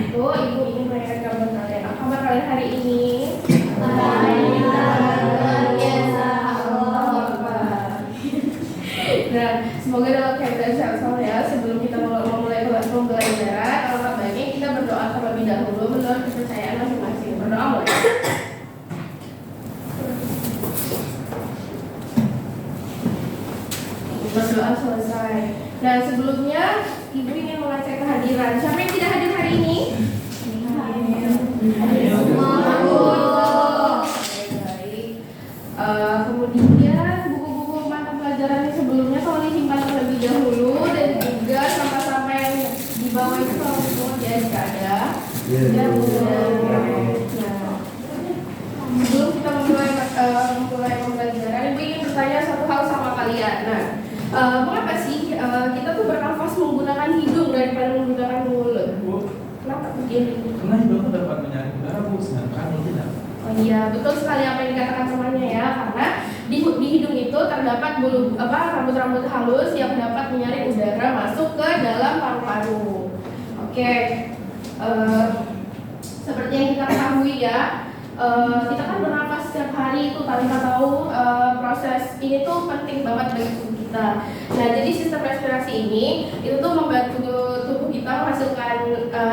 itu Ibu ingin menanyakan kabar kalian. Apa kabar kalian hari ini? Nah, semoga dalam keadaan sehat selalu ya. Sebelum kita memulai pembelajaran, alangkah baiknya kita berdoa terlebih dahulu menurut kepercayaan masing-masing. Berdoa mulai. Berdoa selesai. Nah, sebelumnya Ibu ingin mengecek kehadiran. Siapa yang tidak hadir hari ini? Kemudian buku-buku mata pelajaran sebelumnya tolong disimpan terlebih dahulu, dan juga sampah-sampah yang di bawah itu tolong dipungut ya jika ada. Sebelum kita memulai pembelajaran, Ibu ingin bertanya satu hal sama kalian. Nah, mengapa sih kita tuh bernafas menggunakan hidung daripada menggunakan mulut? Kenapa begini? Karena hidung dapat menyaring udara, Bu, sedangkan mulut tidak. Oh iya, betul sekali apa yang dikatakan temannya ya, karena di hidung itu terdapat rambut-rambut halus yang dapat menyaring udara masuk ke dalam paru-paru. Oke, seperti yang kita ketahui ya, kita kan bernafas setiap hari itu tanpa tahu proses ini tuh penting banget bagi tubuh kita. Nah, jadi sistem respirasi ini itu tuh membantu tubuh kita menghasilkan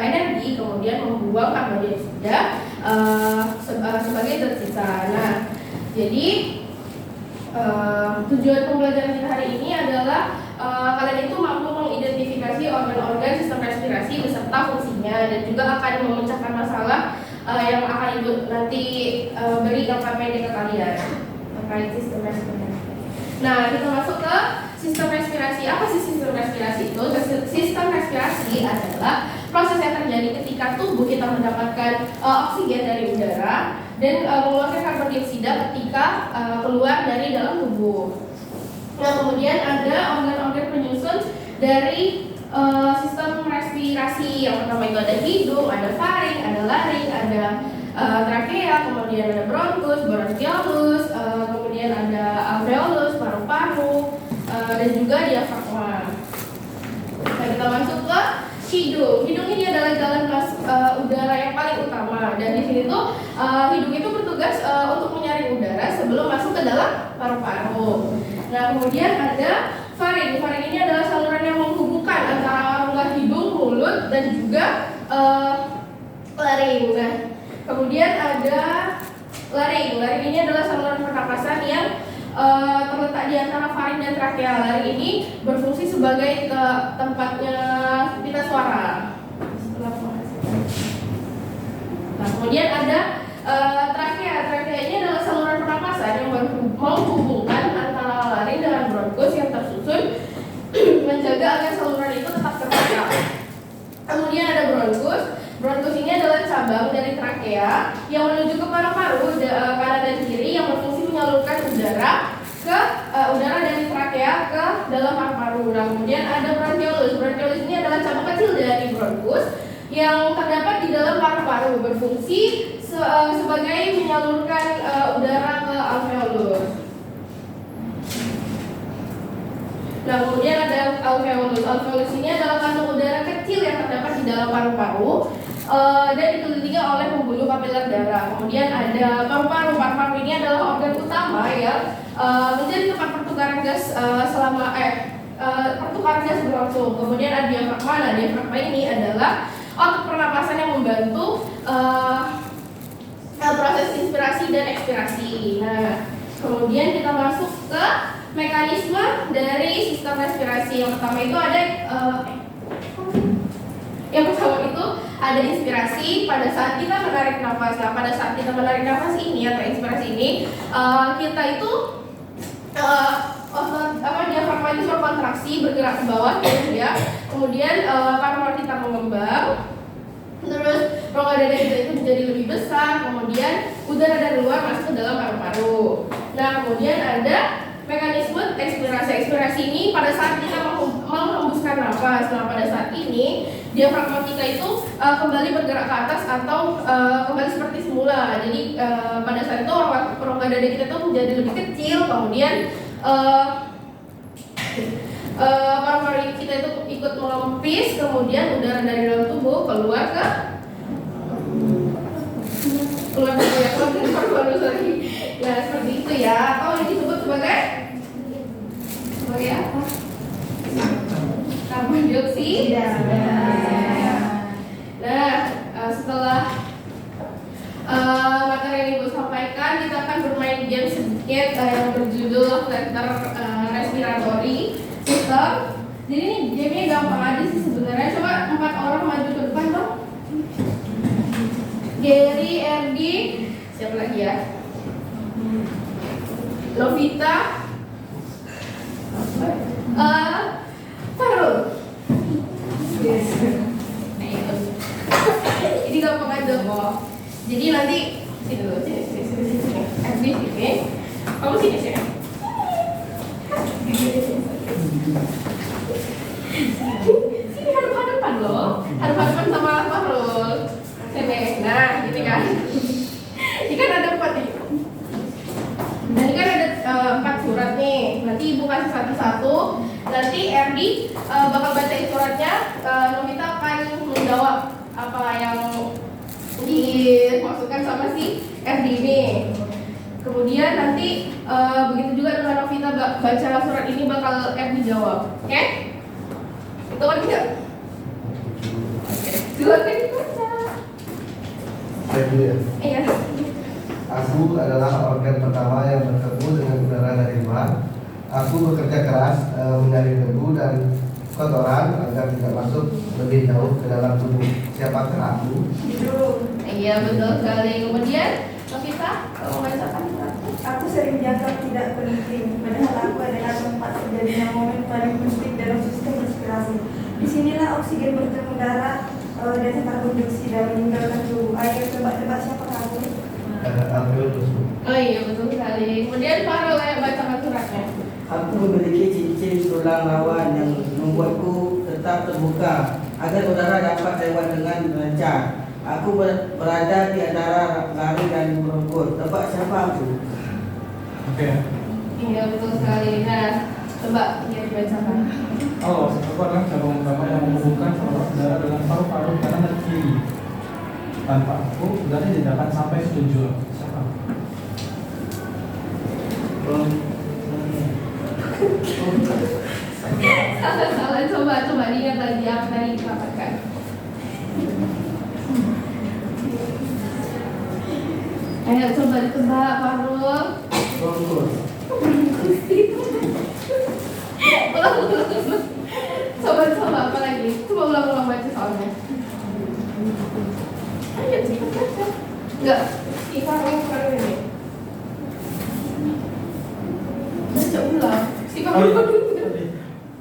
energi, kemudian membuang karbon dioksida sebagai zat sisa. Nah, jadi tujuan pembelajaran kita hari ini adalah kalian itu mampu mengidentifikasi organ-organ sistem respirasi beserta fungsinya, dan juga akan memecahkan masalah yang akan Ibu nanti beri dampak pendek ke kalian terkait sistem respirasi. Nah, kita masuk ke sistem respirasi. Apa sih sistem respirasi itu? Sistem respirasi adalah proses yang terjadi ketika tubuh kita mendapatkan oksigen dari udara dan mengeluarkan karbon dioksida ketika keluar dari dalam tubuh. Nah, kemudian ada organ-organ penyusun dari sistem respirasi. Yang pertama itu ada hidung, ada faring, ada laring, ada trakea, kemudian ada bronkus, bronchiolus, kemudian ada alveolus, paru-paru, dan juga diafragma. Nah, kita masuk ke hidung. Hidung ini adalah jalan udara yang paling utama, dan di sini tuh hidung itu bertugas untuk menyaring udara sebelum masuk ke dalam paru-paru. Nah, kemudian ada faring. Faring ini adalah saluran yang menghubungkan antara rongga hidung, mulut, dan juga laring. Nah, kemudian ada laring. Laring ini adalah saluran pernapasan yang terletak di antara faring dan trakea. Laring ini berfungsi sebagai tempatnya pita suara. Nah, kemudian ada trakea. Trakea ini adalah saluran pernapasan yang menghubungkan antara laring dengan bronkus yang tersusun menjaga agar saluran itu tetap terbuka. Kemudian ada bronkus. Bronkus ini adalah cabang dari trakea yang menuju ke paru-paru kanan dan kiri, yang berfungsi menyalurkan udara dari trakea ke dalam paru-paru. Nah, kemudian ada bronchiolus. Bronchiolus ini adalah cabang kecil dari bronkus yang terdapat di dalam paru-paru, berfungsi sebagai menyalurkan udara ke alveolus. Nah, kemudian ada alveolus. Alveolus ini adalah kantong udara kecil yang terdapat di dalam paru-paru dan dikelilingi oleh pembuluh kapiler darah. Kemudian ada paru-paru. Paru-paru ini adalah organ utama yang menjadi tempat pertukaran gas pertukaran gas berlangsung. Kemudian ada diafragma. Nah, diafragma ini adalah otot pernapasan yang membantu proses inspirasi dan ekspirasi. Nah, kemudian kita masuk ke mekanisme dari sistem respirasi. Yang pertama itu ada inspirasi pada saat kita menarik nafas. Nah, pada saat kita menarik nafas ini atau inspirasi ini, kita itu diafragma itu berkontraksi, bergerak ke bawah ya. Kemudian paru-paru kita mengembang. Terus rongga dada kita itu menjadi lebih besar. Kemudian udara dari luar masuk ke dalam paru-paru. Nah, kemudian ada mekanisme ekspirasi. Ekspirasi ini pada saat kita menghembuskan nafas. Nah, pada saat ini diafragma kita itu kembali bergerak ke atas atau kembali seperti semula. Jadi pada saat itu rongga dada kita itu menjadi lebih kecil. Kemudian paru-paru kita itu ikut melempis. Kemudian udara dari dalam tubuh keluar ke setelah materi yang Ibu sampaikan, kita akan bermain game sedikit yang berjudul Letter Respiratory System. Jadi ini gamenya gampang aja sih sebenarnya. Coba 4 orang maju ke depan dong. Gary, Erdi, siapa lagi ya? Lovita, Farul. Yes. Ini gampang aja kok. Jadi nanti sini dulu, sini. Erdi sini. Kamu sini sini. Sini hadap-hadapan loh. Hadap-hadapan sama Farul. Sini. Nah, gini kan. Ini kan ada 4 nih. Nah, ini kan ada 4 surat nih. Nanti Ibu kasih satu-satu. Nanti Erdi bakal bacain suratnya. Novita akan menjawab apa yang dimaksudkan sama si Erdi ini. Kemudian nanti begitu juga dengan Novita baca surat ini bakal Erdi jawab. Oke? Itu kan tidak? Oke. Silakan dibaca. Iya. Aku adalah organ pertama yang bertemu dengan udara dari luar. Aku bekerja keras menyaring debu dan kotoran agar tidak masuk lebih jauh ke dalam tubuh. Siapakah aku? Iya, betul sekali. Kemudian Novita, kalau membacakan suratnya. Aku sering dianggap tidak penting, padahal aku adalah tempat terjadinya momen paling penting dalam sistem respirasi. Disinilah oksigen bertemu darah dan karbon dioksida meninggalkan tubuh. Ayo tebak-tebak siapa aku? Alveolus. Oh iya, betul sekali. Kemudian Farul yang bacakan suratnya. Aku memiliki ciri-ciri tulang rawan yang membuatku tetap terbuka agar udara dapat lewat dengan lancar. Aku berada di antara lari dan merenggut. Tebak siapa aku? Oke. Iya, betul sekali. Nah, coba dia dibacakan. Oh, aku adalah cabang utama yang menghubungkan saluran udara dengan paru-paru kanan dan kiri. Tanpa aku, udara tidak akan sampai ke tujuan. Siapa? Salah, coba diingat lagi apa tadi dikatakan. Ayo coba ditebak, Farul. Bronkus. Ulang. Coba apa lagi? Coba ulang baca soalnya. Ayo cepat baca. Enggak, si Farul ini. Baca ulang. Si Farul.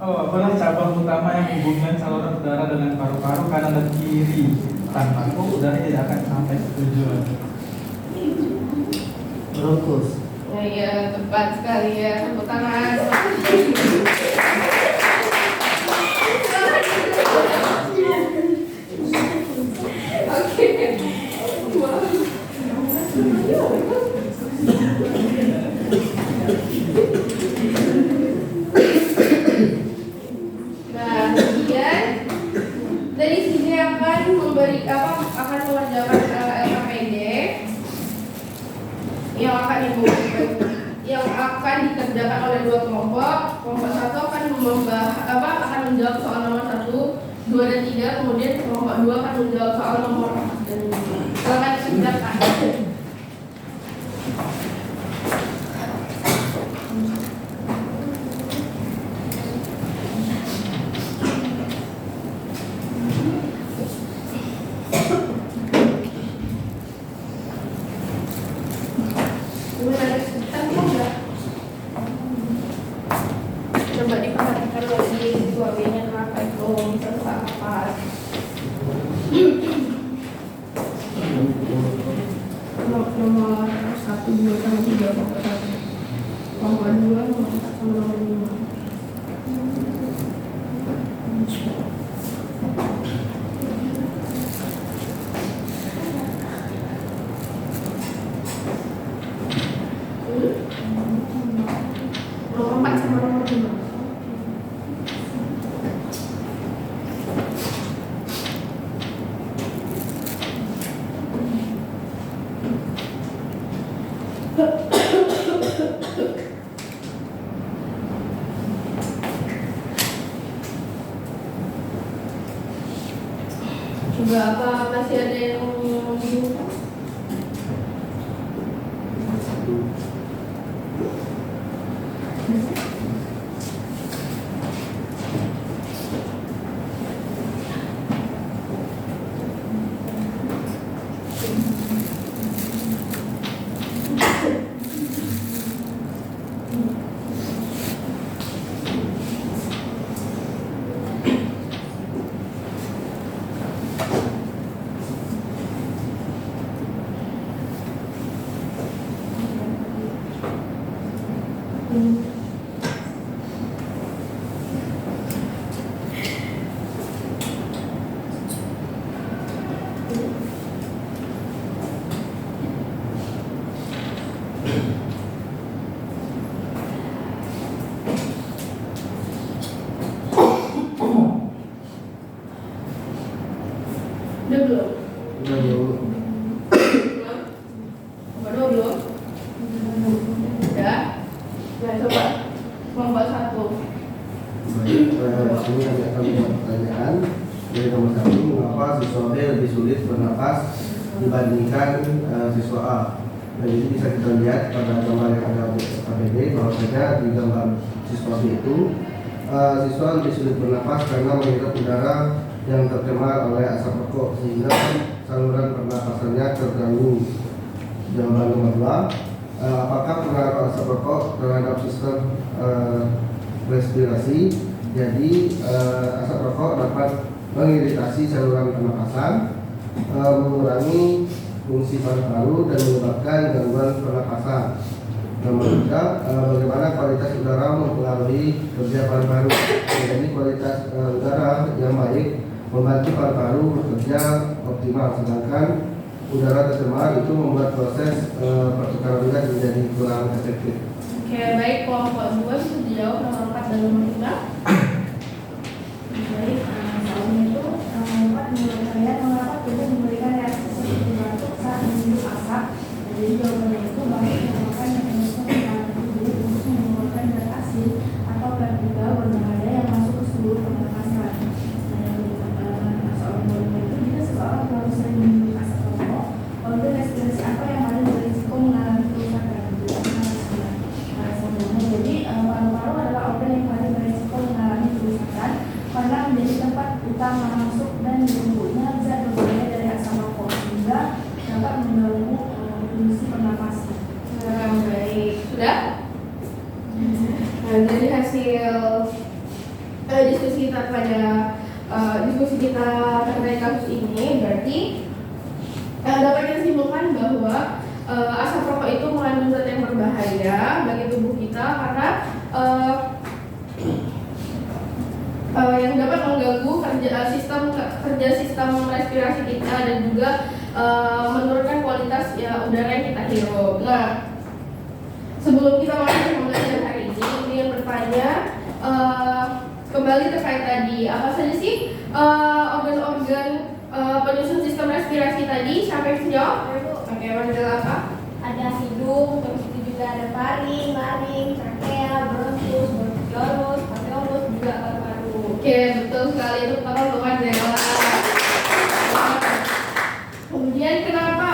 Oh, aku adalah cabang utama yang menghubungkan saluran udara dengan paru-paru kanan dan kiri. Tanpa aku, udara tidak akan sampai ke tujuan. Bronkus. Ya, iya, tepat sekali ya. Tepuk tangan. Oke. Nah, kemudian dari sini akan mengerjakan LKPD yang akan dikerjakan oleh 2 kelompok. Kelompok 1 akan menjawab soal nomor 1, 2 dan 3. Kemudian kelompok 2 akan menjawab soal nomor 4 dan 5. Silakan dikerjakan. Coba diperhatikan lagi suaminya kenapa itu bisa salah. Nomor 1, 2, sama 3 nomor 1. Nomor 2, nomor 4 sama nomor 5. Nomor 4 sama nomor 5. masih ada yang bingung? Udah belum? Udah dulu. Belum? Baru belum? Udah? Nah, coba membuat satu. Baik, sini kami buat pertanyaan dari nomor 1. Mengapa siswa B lebih sulit bernapas dibandingkan siswa A? Nah, jadi bisa kita lihat pada gambar yang ada di APD bahwasanya di gambar siswa B itu siswa lebih sulit bernapas karena menghirup udara yang tercemar oleh asap rokok sehingga saluran pernapasannya terganggu. Jawaban nomor 2, apakah pengaruh asap rokok terhadap sistem respirasi? Jadi asap rokok dapat mengiritasi saluran pernapasan, mengurangi fungsi paru-paru dan menyebabkan gangguan pernapasan. Nomor 3, bagaimana kualitas udara mempengaruhi kerja paru-paru? Jadi kualitas udara yang baik membantu paru-paru bekerja optimal, sedangkan udara tercemar itu membuat proses pertukaran gas menjadi kurang efektif. Oke, baik, kelompok 2 bisa dijawab nomor 4 dan nomor 5. Baik, soalnya itu empat menurut saya mengapa tubuh memberikan reaksi seperti batuk saat menghirup asap. Jadi jawabannya itu baik merupakan mekanisme pertahanan tubuh untuk mengeluarkan zat asin atau partikel berbahaya yang masuk ke seluruh pernapasan. Soal nomor itu jika seseorang terlalu sering menghirup asap rokok, organ respirasi apa yang paling berisiko mengalami kerusakan? Jadi paru-paru adalah organ yang paling berisiko mengalami kerusakan karena menjadi tempat utama masuk dan dikumpulnya zat berbahaya dari asap rokok sehingga dapat mengganggu fungsi pernapasan. Baik, sudah? Nah, dari hasil diskusi kita terkait kasus ini, berarti dapat kita simpulkan bahwa asap rokok itu mengandung zat yang berbahaya bagi tubuh kita karena yang dapat mengganggu kerja sistem respirasi kita dan juga menurunkan kualitas udara yang kita hirup. Nah, sebelum kita masuk ke pembelajaran hari ini, ingin bertanya kembali terkait tadi, apa saja sih organ-organ penyusun sistem respirasi tadi? Siapa yang bisa jawab? Oke, adalah apa? Ada hidung, terus itu juga ada laring, trakea, bronkus, bronkiolus, alveolus, juga paru-paru. Oke, betul sekali, itu pertama bukan Dela. Kemudian kenapa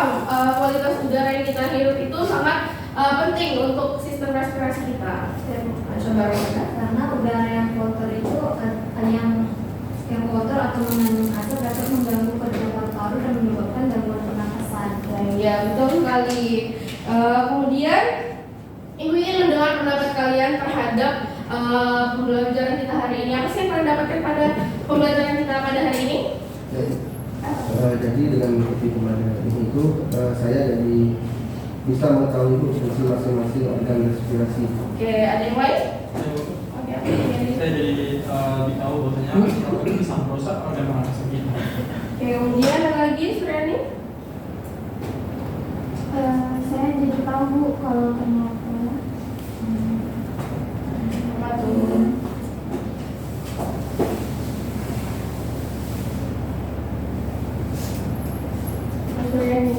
kualitas udara yang kita hirup itu sangat penting untuk sistem respirasi kita? Coba Rosa. Karena udara yang kotor itu yang kotor atau mengandung asap dapat mengganggu kerja paru-paru dan menyebabkan gangguan pernapasan. Ya, betul sekali. Kemudian Ibu ingin mendengar pendapat kalian terhadap pembelajaran kita hari ini. Apa sih yang kalian dapatkan pada pembelajaran kita pada hari ini? Jadi dengan mengikuti pembelajaran ini itu saya jadi bisa mengetahui fungsi masing-masing organ respirasi. Oke, ada yang lain? Oke, apa yang lain? Saya jadi tahu bahwasanya kalau itu bisa merusak organ pernapasan kita. Oke, kemudian ada lagi, Suryani? Saya jadi tahu Bu kalau ternyata Apa tuh? Suryani.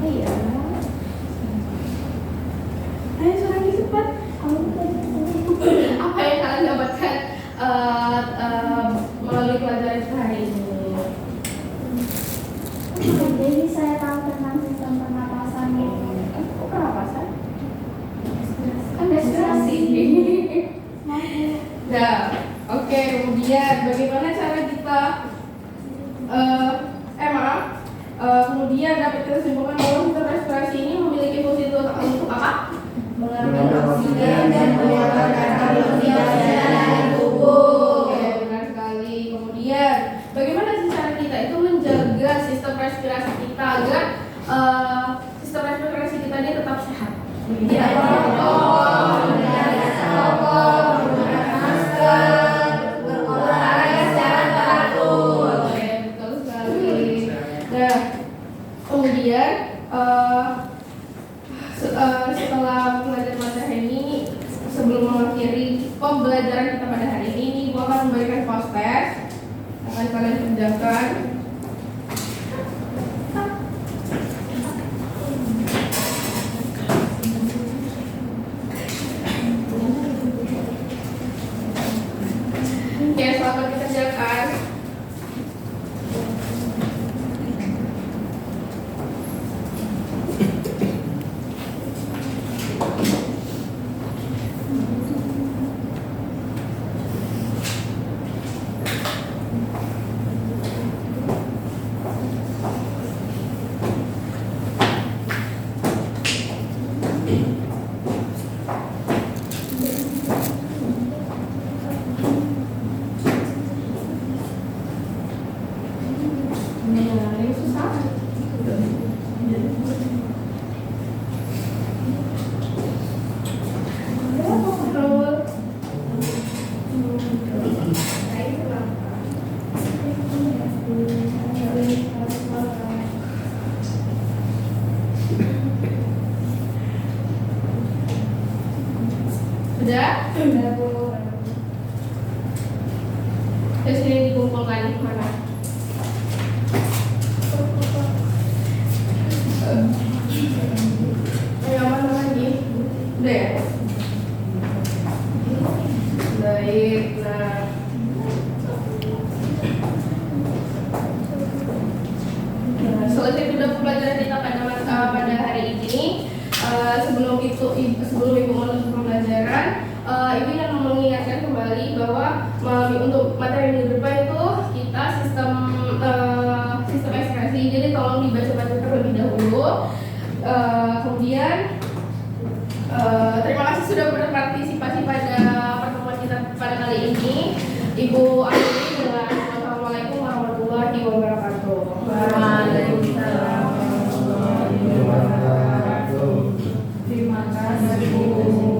Iya. Ayo Suryani cepat. Nah, oke, kemudian bagaimana cara kita kemudian dapat kita simpulkan bahwa sistem respirasi ini memiliki fungsi untuk apa? Mengambil oksigen dan mengeluarkan karbon dioksida dari tubuh. Oke, benar sekali. Kemudian bagaimana sih cara kita itu menjaga sistem respirasi kita agar sistem respirasi kita ini tetap sehat? Ya, menggunakan masker, berolahraga secara teratur. Oke, betul sekali. Nah, kemudian setelah belajar materi ini, sebelum mengakhiri pembelajaran kita pada hari ini, gua akan memberikan post test akan kalian kerjakan. Oke, selamat dikerjakan. Ini susah. Sudah? Terus ini dikumpulkan di mana? Yang mana lagi? Udah ya? Baik, nah selesai sudah pembelajaran kita pada hari ini. Sebelum ibu menutup pembelajaran, ibu ingin mengingatkan kembali bahwa untuk materi minggu depan itu kita sistem ekspresi, jadi tolong dibaca-baca terlebih dahulu. Kemudian terima kasih sudah berpartisipasi pada pertemuan kita pada kali ini. Ibu akhiri dengan Assalamualaikum warahmatullahi wabarakatuh. Waalaikumsalam warahmatullahi wabarakatuh. Terima kasih.